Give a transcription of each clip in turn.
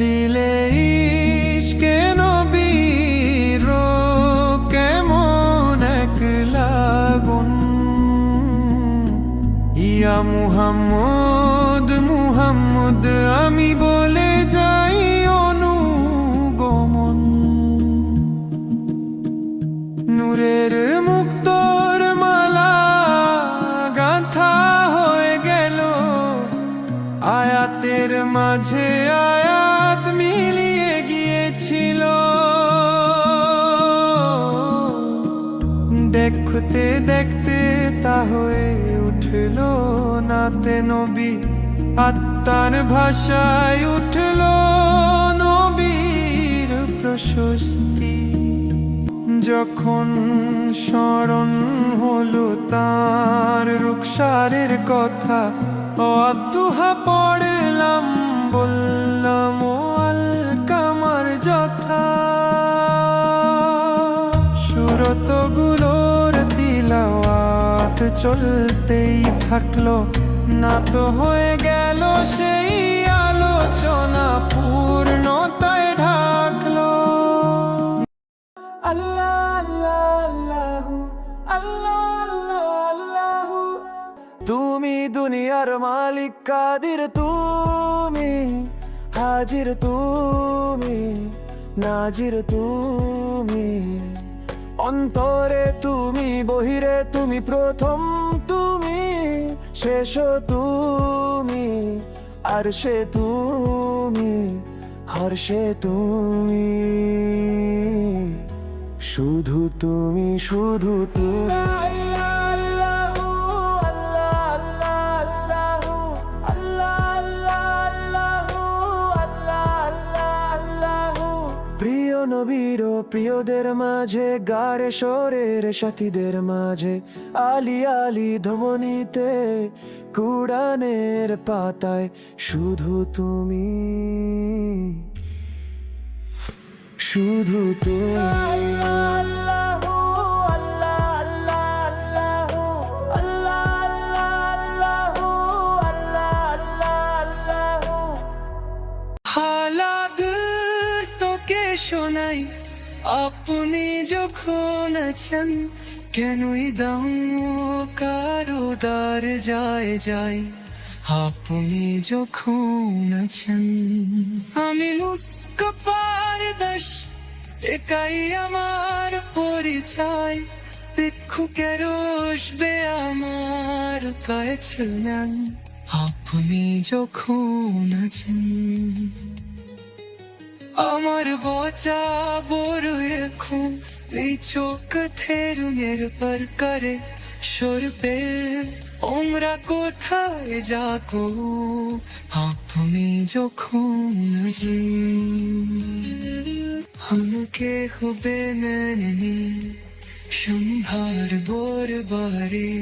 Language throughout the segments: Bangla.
দিলে ইশকে নবীর কেমন এক লাগুন। ইয়া মুহাম্মদ মুহাম্মদ আমি বলে যাই অনুগমন। নূরের মুক্তোর মালা গাঁথা হয়ে গেল, আয়াতের মাঝে আয়াত মিলিয়ে গিয়েছিল। দেখতে দেখতে তা হয়ে উঠল নাতে নবী, আত্মার ভাষায় উঠল নবীর প্রশস্তি। যখন স্মরণ হলো তার রুখসারের কথা, অদুহা পড়লাম বললাম ও আল কামার যথা। সুরতগুলোর তিলাওয়াত চলতেই থাকলো, না তো হয়ে গেল সেই আলোচনা পূর্ণতায় ঢাকলো। আল্লাহ আল্লাহ আল্লাহু আল্লাহ আল্লাহ আল্লাহু। তুমি দুনিয়ার মালিক কাদির, তুমি হাজির, তুমি নাজির, তুমি অন্তরে, তুমি বহিরে, তুমি প্রথম, তুমি শেষ, তুমি আরশে, তুমি হর্ষে, তুমি শুধু তুমি, শুধু তুমি। প্রিয় নবীর প্রিয়দের মাঝে, গারে সরের সাথীদের মাঝে, আলি আলি ধমনীতে, কুরআনের পাতায় শুধু তুমি, শুধু তুমি। শোনাই আপনি যখন আছেন, কেনই দাম কারো দ্বার যায় যায়। আপনি যখন আছেন আমি মুস্কাপার দাস, একাই আমার পরিচয়। দেখো কেরোসবে আমার পায়ে ছিলেন, আপনি যখন আছেন। আমার বচা বড় এখন এই চোখ থেরুমের পর করে সরবে, ওমরা কোথায় যাবো আপনি যখন আছেন। আমাকে হবে মেনে সম্ভার বরবারে,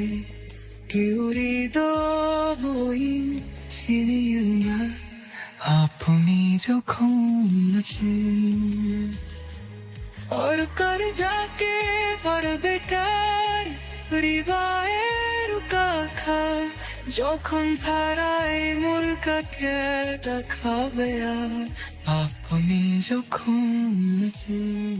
কেউ হৃদয় চিনিও না আপনি যখন আছেন। और कर जाके पर बेकार হৃদয়ের রুকা খা, যখন হারাই মূল কাকে দেখাবে আর আপনি যখন আছেন।